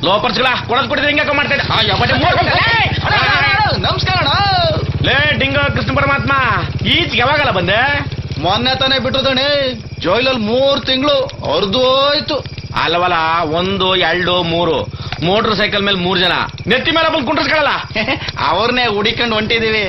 ಲೋಪರ್ಸ್ಗಳ ಕೊಡೋದು ಕೊಟ್ಟಿದ್ರೆ ಹಿಂಗೆ ಮಾಡ್ತಾ ನಮಸ್ಕಾರ ಲೇ ಡಿಂಗ ಕೃಷ್ಣ ಪರಮಾತ್ಮ ಈಚ್ ಯಾವಾಗಲ್ಲ ಬಂದೆ? ಮೊನ್ನೆ ತಾನೇ ಬಿಟ್ಟದಣಿ. ಜೈಲಲ್ಲಿ 3 ತಿಂಗಳು ಅರ್ಧೋಯ್ತು. ಅಲ್ವಲ್ಲ 1, 2, 3 ಮೋಟರ್ ಸೈಕಲ್ ಮೇಲೆ 3 ಜನ ನೆತ್ತಿ ಮೇಲೆ ಬಂದು ಕುಂಡ್ರಿಸ್ಕೊಳ್ಳಲ್ಲ. ಅವ್ರನ್ನೇ ಹುಡಿಕೊಂಡು ಹೊಂಟಿದೀವಿ.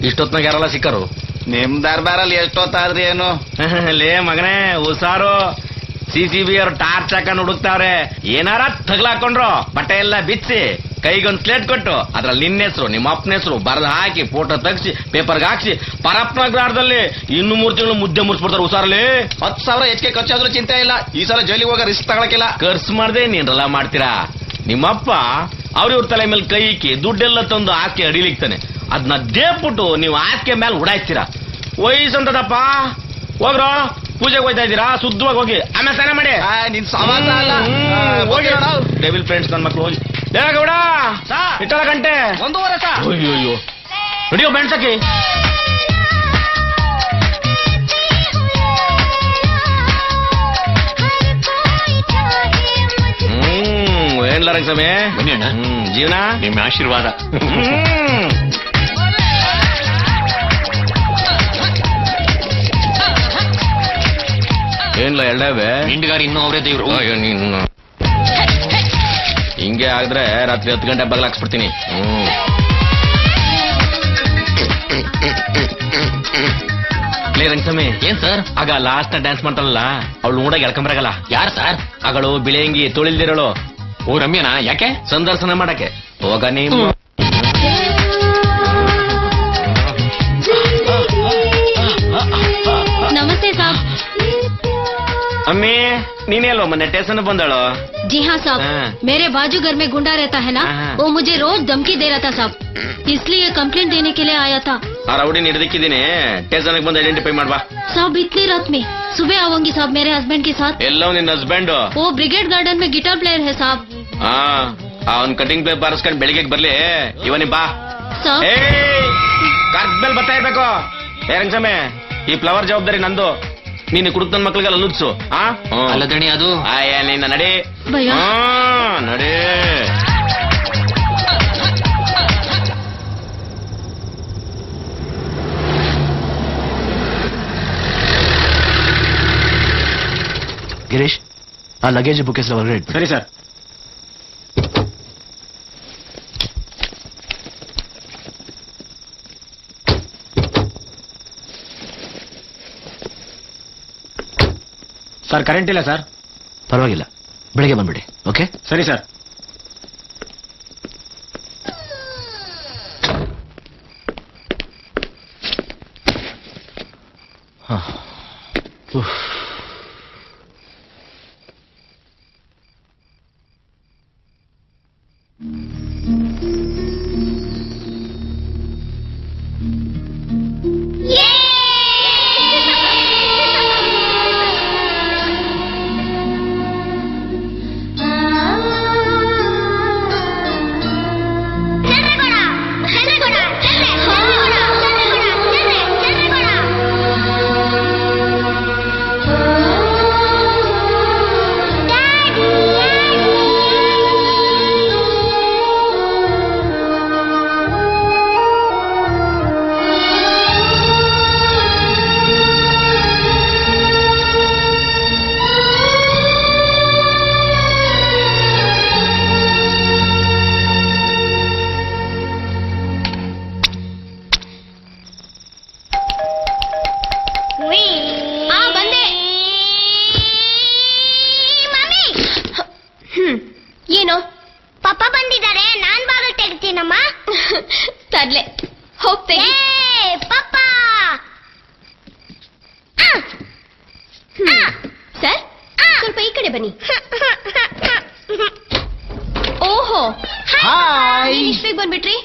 ಇಷ್ಟೊತ್ನಾಗ ಯಾರಲ್ಲ ಸಿಕ್ಕರು? ನಿಮ್ ದರ್ಬಾರಲ್ಲಿ ಎಷ್ಟೊತ್ತಾದ್ರಿ ಏನು? ಲೇ ಮಗನೇ ಹುಷಾರು, CCB ಅವ್ರು ಟಾರ್ಚ್ ಹಾಕೊಂಡು ಹುಡುಕ್ತಾವ್ರೆ. ಏನಾರ ತಗ್ಲಾಕೊಂಡ್ರು ಬಟ್ಟೆ ಎಲ್ಲ ಬಿಚ್ಚಿ ಕೈಗೊಂದು ಸ್ಲೇಟ್ ಕೊಟ್ಟು ಅದ್ರಲ್ಲಿ ನಿನ್ನ ಹೆಸರು ನಿಮ್ಮ ಅಪ್ಪನ ಹೆಸರು ಬರೆದು ಹಾಕಿ ಫೋಟೋ ತೆಗ್ಸಿ ಪೇಪರ್ಗೆ ಹಾಕ್ಸಿ ಪರಪ್ಪನಗ್ರಾರದಲ್ಲಿ 3 ತಿಂಗಳು ಮುದ್ದೆ ಮುರ್ಸ್ಬಿಡ್ತಾರೆ. ಹುಷಾರಲ್ಲಿ 10,000 ಹೆಚ್ಚಿಗೆ ಖರ್ಚಾದ್ರೂ ಚಿಂತೆ ಇಲ್ಲ. ಈ ಸಲ ಜೈಲಿಗೆ ಹೋಗೋ ರಿಸ್ಕ್ ತಗೊಳಕಿಲ್ಲ. ಖರ್ಚು ಮಾಡ್ದೆ ನೀನ್ರಲ್ಲ ಮಾಡ್ತೀರಾ? ನಿಮ್ಮಪ್ಪ ಅವ್ರ ತಲೆ ಮೇಲೆ ಕೈ ಇಕ್ಕಿ ದುಡ್ಡೆಲ್ಲ ತಂದು ಹಾಕಿ ಅಡಿಲಿಕ್ತಾನೆ. ಅದನ್ನ ದೇಬ್ಬಿಟ್ಟು ನೀವು ಹಾಸಿಗೆ ಮೇಲೆ ಉಡಾಯ್ತೀರಾ. ವಯಸ್ಸಂತದಪ್ಪ ಹೋಗ್ರೋ, ಪೂಜೆಗೆ ಹೋಯ್ತಾ ಇದ್ದೀರಾ? ಶುದ್ಧವಾಗಿ ಹೋಗಿ ಆಮೇಲೆ ಸ್ನಾನ ಮಾಡಿ. ನಿನ್ ಸಮಾನ ಅಲ್ಲ ಹೋಗಿ ಡೆವಿಲ್ ಫ್ರೆಂಡ್ಸ್ ನನ್ನ ಮಕ್ಳು ಹೋಗಿ. ಗೌಡ ಇಟ್ಟಲ್ಲ ಗಂಟೆ 1:15 ಸಾ. ಅಯ್ಯೋ ರೆಡಿಯೋ ಬೆಣ್ಸಕ್ಕೆ. ಏನ್ಲ ರಂಗಸ್ವಾಮಿ ಬನ್ನಿ ಅಣ್ಣ. ಜೀವನ ನಿಮ್ಮ ಆಶೀರ್ವಾದ. ಏನ್ಲ ಎಳ್ಳವೆ ಹಿಂಡ್ಗಾರ ಇನ್ನೂ ಅವರೇ ದೇವ್ರು. ನೀನು ಹಿಂಗೆ ಆದ್ರೆ ರಾತ್ರಿ 10 ಗಂಟೆ ಬಗಲಾಕ್ಸ್ಬಿಡ್ತೀನಿ. ಲೇ ರಂಗಸ್ವಾಮಿ, ಏನ್ ಸರ್? ಆಗ ಲಾಸ್ಟ್ ಡ್ಯಾನ್ಸ್ ಮಾಡ್ತಾರಲ್ಲ ಅವಳು ನೋಡಾಗ ಎಳ್ಕೊಂಬರಾಗಲ್ಲ. ಯಾರು ಸರ್? ಅವಳು ಬಿಳಿಯಂಗಿ ತೊಳಿಲ್ದಿರೋಳು. ಓ ರಮ್ಯನಾ? ಯಾಕೆ? ಸಂದರ್ಶನ ಮಾಡಕ್ಕೆ. ಹೋಗ ನೀವು. नमस्ते साहब। अम्मी नीने लो मने स्टेशन बंदड़ो। जी हाँ साहब, मेरे बाजू घर में गुंडा रहता है ना, वो मुझे रोज धमकी दे रहा था साहब, इसलिए कंप्लेंट देने के लिए आया था। रउडी निडदिक्किदीनि, स्टेशन बंद आइडेंटिफाई माडबा। साहब इतनी रात में सुबह आऊंगी साहब मेरे हस्बैंड के साथ। ಎಲ್ಲೋ ನಿನ್ನ ಹಸ್ಬೆಂಡ್? वो ब्रिगेड गार्डन में गिटार प्लेयर है साहब। ಅವನ್ ಕಟಿಂಗ್ ಪ್ಲೇ ಬಾರಿಸ್ಕೊಂಡು ಬೆಳಿಗ್ಗೆ ಬರ್ಲಿ. ಇವನಿ ಬಾ साहब ಕಾರ್ಬೆಲ್ ಬರ್ತಾ ಇರ್ಬೇಕು. ರಂಗಸ್ವಾಮಿ, ಈ ಫ್ಲವರ್ ಜವಾಬ್ದಾರಿ ನಂದು. ನೀನು ಕುಡುಕ್ ನನ್ನ ಮಕ್ಳಿಗೆಲ್ಲ ಲುತ್ಸು. ಅಲ್ಲ ದಣಿ, ಅದು ನಿನ್ನ ನಡಿ ಭಯ್ಯ. ನಡಿ. ಗಿರೀಶ್, ಆ ಲಗೇಜ್ ಬುಕ್ ಹೆಸರು ಹೊರಗಡೆ ಇಟ್ಟು. ಸರಿ ಸರ್. ಸರ್ ಕರೆಂಟ್ ಇಲ್ಲ ಸರ್. ಪರವಾಗಿಲ್ಲ, ಬೆಳಿಗ್ಗೆ ಬಂದ್ಬಿಡಿ. ಓಕೆ ಸರಿ ಸರ್. ಏನು ಪಾಪ ಬಂದಿದ್ದಾರೆ, ನಾನ್ ಬಾಗಿಲು ತೆಗಿತೀನಮ್ಮ. ತರ್ಲೆ ಹೋಗ್ತೇನೆ ಪಾಪ. ಸರ್ ಸ್ವಲ್ಪ ಈ ಕಡೆ ಬನ್ನಿ. ಓಹೋ ಇಷ್ಟಿಗೆ ಬಂದ್ಬಿಟ್ರಿ.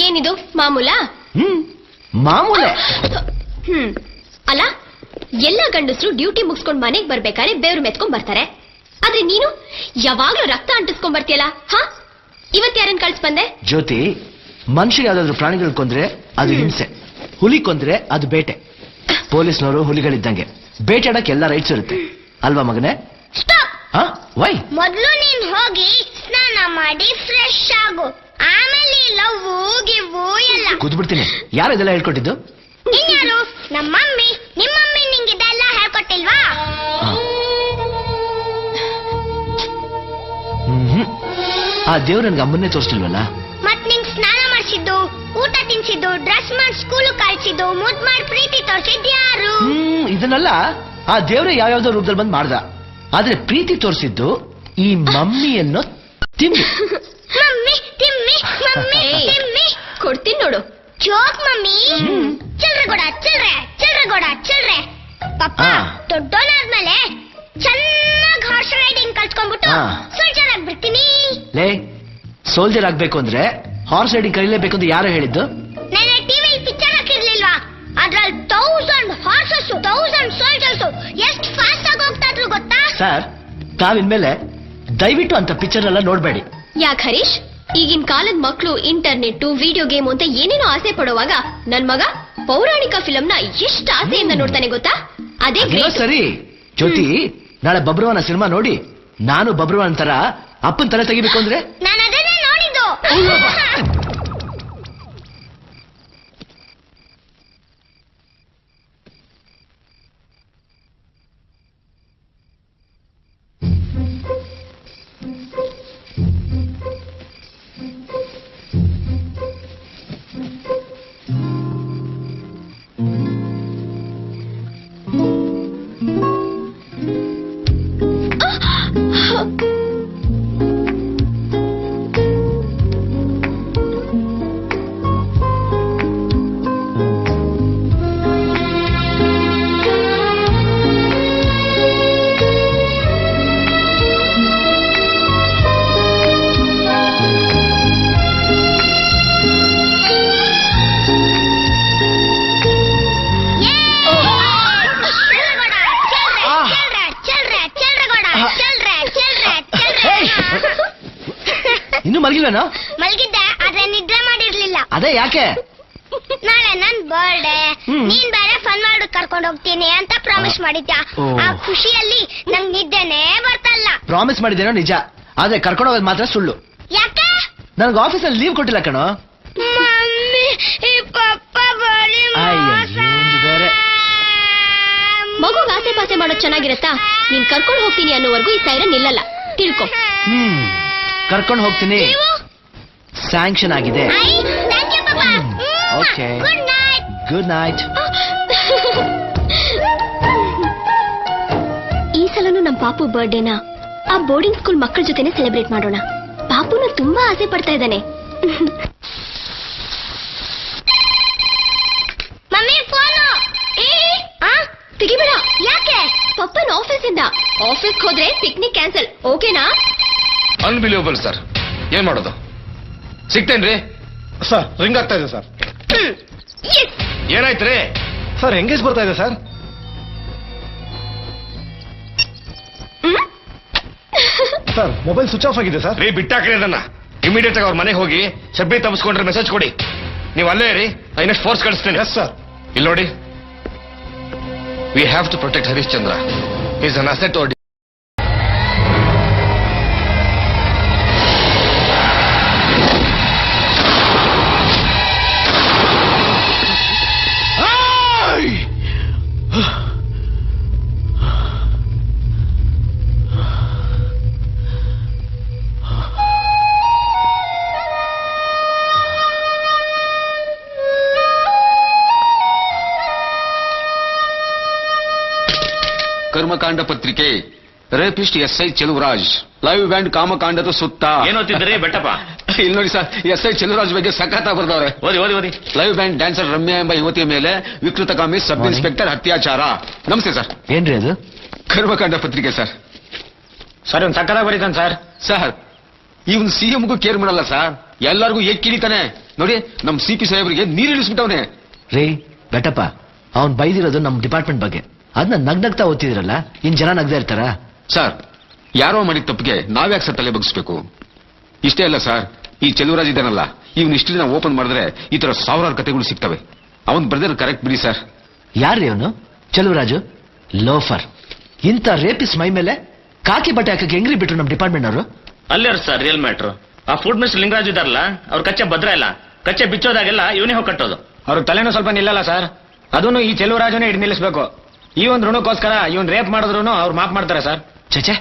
ಏನಿದು ಮಾಮೂಲಾ? ಮಾಮೂಲೆ. ಅಲ್ಲ, ಎಲ್ಲ ಗಂಡಸರು ಡ್ಯೂಟಿ ಮುಗಿಸ್ಕೊಂಡ್ ಮನೆಗ್ ಬರ್ಬೇಕಾದ್ರೆ ಬೇವ್ರು ಮೆತ್ಕೊಂಡ್ ಬರ್ತಾರೆ. ಆದ್ರೆ ನೀನು ಯಾವಾಗ್ಲೂ ರಕ್ತ ಅಂಟಿಸ್ಕೊಂಡ್ ಬರ್ತೀಯಲ್ಲ. ಇವತ್ ಯಾರನ್ನ ಕಳ್ಸ್ ಬಂದೆ? ಜ್ಯೋತಿ, ಮನುಷ್ಯ ಯಾವ್ದಾದ್ರು ಪ್ರಾಣಿಗಳು ಕೊಂದ್ರೆ ಅದು ಹಿಂಸೆ, ಹುಲಿ ಕೊಂದ್ರೆ ಅದು ಬೇಟೆ. ಪೊಲೀಸ್ನವರು ಹುಲಿಗಳಿದ್ದಂಗೆ, ಬೇಟೆಯಾಡಕ್ಕೆ ಎಲ್ಲ ರೈಟ್ಸ್ ಇರುತ್ತೆ ಅಲ್ವಾ ಮಗನೇ? ಸ್ಟಾಪ್. ವೈ? ಮೊದ್ಲು ನೀನ್ ಹೋಗಿ ಸ್ನಾನ ಮಾಡಿ ಫ್ರೆಶ್ ಆಗು, ಆಮೇಲೆ ಲವ್ವು ಗಿವ್ವು ಎಲ್ಲ. ಕೂತ್ಬಿಡ್ತೀನಿ. ಯಾರು ಇದೆಲ್ಲ ಹೇಳ್ಕೊಟ್ಟಿದ್ದು? ಇನ್ಯಾರು? ನಮ್ಮ ಮಮ್ಮಿ. ನಿಮ್ಮ ಮಮ್ಮಿ ನಿಂಗೆ ಇದೆಲ್ಲ ಹೇಳ್ಕೊಟ್ಟಿಲ್ವಾ? ಆ ದೇವ್ರು ನನ್ಗೆ ಅಮ್ಮನ್ನೇ ತೋರಿಸ್ತಿಲ್ವಲ್ಲ. ಮತ್ ನಿಂಗ್ ಸ್ನಾನ ಮಾಡಿಸಿದ್ದು, ಊಟ ತಿನ್ಸಿದ್ದು, ಡ್ರೆಸ್ ಮಾಡಿ ಸ್ಕೂಲ್ ಕಳ್ಸಿದ್ದು, ಮುದ್ ಮಾಡಿ ಪ್ರೀತಿ ತೋರ್ಸಿದ್ ಯಾರು? ಇದನ್ನೆಲ್ಲ ಆ ದೇವ್ರೆ ಯಾವ್ಯಾವ್ದೋ ರೂಪದಲ್ಲಿ ಬಂದ್ ಮಾಡ್ದ. ಆದ್ರೆ ಪ್ರೀತಿ ತೋರಿಸಿದ್ದು ಈ ಮಮ್ಮಿ ಅನ್ನೋ ತಿಮ್ಮಿ. Mummy ತಿಮ್ಮಿ, mummy ತಿಮ್ಮಿ. ಕೊಡ್ತೀನಿ ನೋಡು. Joke mummy. ಚಿಲ್ರೆ ಕೊಡ, ಚಿಲ್ರೆ ಚಿಲ್ರೆ ಕೊಡ, ಚಿಲ್ರೆ. ಪಪ್ಪ ದೊಡ್ಡೋನಾದ್ಮೇಲೆ ಚೆನ್ನಾಗ್ ಹಾರ್ಸ್ ರೈಡಿಂಗ್ ಕಲ್ತ್ಕೊಂಡ್ಬಿಟ್ಟು ಸೋಲ್ಜರ್ ಆಗ್ಬಿಡ್ತೀನಿ. ಲೇ, ಸೋಲ್ಜರ್ ಆಗ್ಬೇಕು ಅಂದ್ರೆ ಹಾರ್ಸ್ ರೈಡಿಂಗ್ ಕಲಿಲೇಬೇಕು ಅಂತ ಯಾರು ಹೇಳಿದ್ದು? ನಾನು ಟಿವಿಲಿ ಪಿಕ್ಚರ್ ಹಾಕಿರ್ಲಿಲ್ವಾ? ಅದ್ರಲ್ಲಿ 1000 ಹಾರ್ಸಸ್, 1000 ಸೋಲ್ಜರ್ಸ್ ಎಷ್ಟು ಫಾಸ್ಟ್ ಆಗಿ ಹೋಗ್ತಾ ಇದ್ರು ಗೊತ್ತಾ? ಸರ್, ತಾವಿನ್ಮೇಲೆ ದಯವಿಟ್ಟು ಅಂತ ಪಿಕ್ಚರ್ ಎಲ್ಲ ನೋಡ್ಬೇಡಿ. ಯಾಕೆ ಹರೀಶ್? ಈಗಿನ ಕಾಲದ ಮಕ್ಕಳು ಇಂಟರ್ನೆಟ್, ವಿಡಿಯೋ ಗೇಮ್ ಅಂತ ಏನೇನೋ ಆಸೆ ಪಡುವಾಗ ನನ್ ಮಗ ಪೌರಾಣಿಕ ಫಿಲಂನ ಎಷ್ಟು ಆಸೆಯಿಂದ ನೋಡ್ತಾನೆ ಗೊತ್ತಾ? ಅದೇ ಅದೇನೋ ಗ್ರೇಟ್. ಸರಿ ಜ್ಯೋತಿ, ನಾಳೆ ಬಬ್ರುವನ ಸಿನಿಮಾ ನೋಡಿ ನಾನು ಬಬ್ರುವನ್ ತರ ಅಪ್ಪನ್ ತಲೆ ತೆಗಿಬೇಕು ಅಂದ್ರೆ ನಾನು ಅದನ್ನೇ ನೋಡಿದ್ದು. ಇನ್ನು ಮಲಗಿಲ್ವೇನೋ? ಮಲಗಿದ್ದೆ, ಆದ್ರೆ ನಿದ್ರೆ ಮಾಡಿರ್ಲಿಲ್ಲ. ಅದೇ ಯಾಕೆ? ನಾಳೆ ನನ್ ಬರ್ಡೇ, ನೀನ್ ಬೇರೆ ಫನ್ ಮಾಡೋಕ್ ಕರ್ಕೊಂಡು ಹೋಗ್ತೀನಿ ಅಂತ ಪ್ರಾಮಿಸ್ ಮಾಡಿದ್ಯಾ. ಆ ಖುಷಿಯಲ್ಲಿ ನಂಗ್ ನಿದ್ದೆನೇ ಬರ್ತಲ್ಲ. ಪ್ರಾಮಿಸ್ ಮಾಡಿದ್ದೇನೋ ನಿಜ, ಆದ್ರೆ ಕರ್ಕೊಂಡು ಹೋಗೋದು ಮಾತ್ರ ಸುಳ್ಳು. ಯಾಕೆ? ನನಗೆ ಆಫೀಸಲ್ಲಿ ಲೀವ್ ಕೊಟ್ಟಿಲ್ಲ ಕಣೋ. ಮಮ್ಮಿ, ಈ ಪಪ್ಪ ಬರೀ ಬೇರೆ ಮಗುಗ್ ಆಸೆ ಪಾಸೆ ಮಾಡೋದ್ ಚೆನ್ನಾಗಿರತ್ತಾ? ನೀನ್ ಕರ್ಕೊಂಡು ಹೋಗ್ತೀನಿ ಅನ್ನೋವರೆಗೂ ಈ ಸೈರನ್ ನಿಲ್ಲಲ್ಲ, ತಿಳ್ಕೊ. ಕರ್ಕೊಂಡು ಹೋಗ್ತೀನಿ. ಸ್ಯಾಂಕ್ಷನ್ ಆಗಿದೆ. Okay, good night. ಈ ಸಲನು ನಮ್ ಪಾಪು ಬರ್ಡೇನ ಆ ಬೋರ್ಡಿಂಗ್ ಸ್ಕೂಲ್ ಮಕ್ಕಳ ಜೊತೆನೆ ಸೆಲೆಬ್ರೇಟ್ ಮಾಡೋಣ. ಪಾಪುನು ತುಂಬಾ ಆಸೆ ಪಡ್ತಾ ಇದ್ದಾನೆ. Mummy phone. ತೆಗಿಬೇಡ. ಯಾಕೆ? ಪಪ್ಪನ್ ಆಫೀಸಿಂದ. ಆಫೀಸ್ಗೆ ಹೋದ್ರೆ ಪಿಕ್ನಿಕ್ ಕ್ಯಾನ್ಸಲ್, ಓಕೆನಾ? Unbelievable sir. ಏನ್ ಮಾಡೋದು? ಸಿಗ್ತೇನ್ರಿ ಸರ್? ರಿಂಗ್ ಆಗ್ತಾ ಇದೆ ಸರ್. ಏನಾಯ್ತ್ರಿ ಸರ್? ಎಂಗೇಜ್ ಬರ್ತಾ ಇದೆ sir. Sir, mobile switch off ಆಗಿದೆ ಸರ್. ರೀ, ಬಿಟ್ಟಾಕ್ರಿ ಅದನ್ನ. ಇಮಿಡಿಯೇಟ್ ಆಗಿ ಅವ್ರ ಮನೆಗೆ ಹೋಗಿ ಶಬ್ಬಿ ತಪ್ಪಿಸ್ಕೊಂಡ್ರೆ ಮೆಸೇಜ್ ಕೊಡಿ. ನೀವು ಅಲ್ಲೇ ರೀ, ಇನ್ನಷ್ಟು ಫೋರ್ಸ್ ಕಳಿಸ್ತೇನೆ. Yes sir. ಇಲ್ಲಿ ನೋಡಿ, we have to protect Harish Chandra. Is an asset. ಕರ್ಮಕಾಂಡ ಪತ್ರಿಕೆ, rapist S I Cheluvaraj, live band ಕಾಮಕಾಂಡದ ಸುತ್ತ. ಏನೋತಿದ್ರಿ ಬೆಟ್ಟಪ್ಪ? ಇಲ್ಲಿ ನೋಡಿ ಸರ್, ಎಸ್ ಐ ಚೆಲುವರಾಜ್ ಬಗ್ಗೆ ಸಖತ್ ಬರ್ದವ್ರೆ. ಓದಿ ಓದಿ ಓದಿ. ಲೈವ್ ಬ್ಯಾಂಡ್ ಡ್ಯಾನ್ಸರ್ ರಮ್ಯಾ ಎಂಬ ಯುವತಿಯ ಮೇಲೆ ವಿಕೃತಕಾಮಿ ಸಬ್ ಇನ್ಸ್ಪೆಕ್ಟರ್ ಅತ್ಯಾಚಾರ. ನಮಸ್ತೆ ಸರ್. ಏನ್ರಿ ಅದು? ಕರ್ಮಕಾಂಡ ಪತ್ರಿಕೆ ಸರ್. ಸರ್, ಒಂದು ಸಕ್ಕದಾಗ ಬರೀತಾನೆ ಸರ್. ಸರ್, ಇವನ್ ಸಿಎಂಗೂ ಕೇರ್ ಮಾಡಲ್ಲ ಸರ್, ಎಲ್ಲರಿಗೂ ಎಕ್ಕಿಳಿತಾನೆ. ನೋಡಿ, ನಮ್ ಸಿಪಿ ಸಾಹೇಬರಿಗೆ ನೀರಿಳಿಸ್ಬಿಟ್ಟವನೆ. ರೀ ಬೆಟ್ಟಪ್ಪ, ಅವ್ನ್ ಬೈದಿರೋದು ನಮ್ ಡಿಪಾರ್ಟ್ಮೆಂಟ್ ಬಗ್ಗೆ. ಅದನ್ನ ನಗ್ನಗ್ತಾ ಓದ್ತಿದ್ರಲ್ಲ, ಇನ್ ಜನ ನಗ್ತಾ ಇರ್ತಾರ? ಸರ್, ಯಾರೋ ಮಾಡಿದ ತಪ್ಪಿಗೆ ನಾವ್ಯಾಕೆ ಸರ್ ತಲೆ ಬಗ್ಸ್ಬೇಕು? ಇಷ್ಟೇ ಅಲ್ಲ ಸರ್, ಈ ಚೆಲುವರಾಜ್ ಇದ್ದಾನಲ್ಲ, ಇವನ್ ಹಿಸ್ಟ್ರಿನ ಓಪನ್ ಮಾಡಿದ್ರೆ ಈ ತರ ಸಾವಿರಾರು ಕಥೆಗಳು ಸಿಗ್ತವೆ. ಅವನ್ ಬರ್ದಿರೋ ಕರೆಕ್ಟ್ ಬಿಡಿ ಸರ್. ಯಾರ್ರಿ ಅವನು? ಚೆಲುವರಾಜು ಲೋಫರ್. ಇಂಥ ರೇಪಿಸ್ ಮೈ ಮೇಲೆ ಕಾಕಿ ಬಟ್ಟೆ ಹಾಕಕ್ಕೆ ಹೆಂಗ್ರಿ ಬಿಟ್ರು ನಮ್ಮ ಡಿಪಾರ್ಟ್ಮೆಂಟ್ ಅವರು? ಅಲ್ಲೇ ಸರ್ ರಿಯಲ್ ಮ್ಯಾಟ್ರು. ಆ ಫುಡ್ ಮಿನಿಸ್ಟರ್ ಲಿಂಗರಾಜ್ ಇದಾರಲ್ಲ, ಅವ್ರ ಕಚ್ಚೆ ಭದ್ರ ಇಲ್ಲ. ಕಚ್ಚೆ ಬಿಚ್ಚೋದಾಗೆಲ್ಲ ಇವನೇ ಹೋಗಿ ಕಟ್ಟೋದು. ಅವ್ರ ತಲೆನೂ ಸ್ವಲ್ಪ ನಿಲ್ಲಲ್ಲ ಸರ್. ಅದನ್ನು ಈ ಚೆಲುವರಾಜನೇ ಹಿಡಿದು ನಿಲ್ಲಿಸ್ಬೇಕು. ಈ ಒಂದು ಋಣಕ್ಕೋಸ್ಕರ ಇವನ್ ರೇಪ್ ಮಾಡಿದ್ರು ಅವ್ರು ಮಾಫ್ ಮಾಡ್ತಾರೆ ಸರ್. ಚೇಚೆ,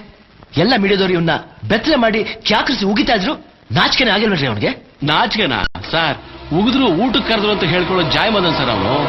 ಎಲ್ಲ ಮೀಡಿಯಾದವ್ರು ಇವನ್ನ ಬೆತ್ತಲೆ ಮಾಡಿ ಕ್ಯಾಕರಿಸಿ ಉಗಿತಾ ಇದ್ರು. ನಾಚಿಕೆನೇ ಆಗಿಲ್ವಲ್ರಿ ಅವನಿಗೆ? ನಾಚಿಕೆನಾ ಸರ್? ಉಗಿದ್ರು ಊಟಕ್ಕೆ ಕರೆದ್ರು ಅಂತ ಹೇಳ್ಕೊಳ್ಳೋ ಜಾಯ್ ಮದನ್ ಸರ್ ಅವನು.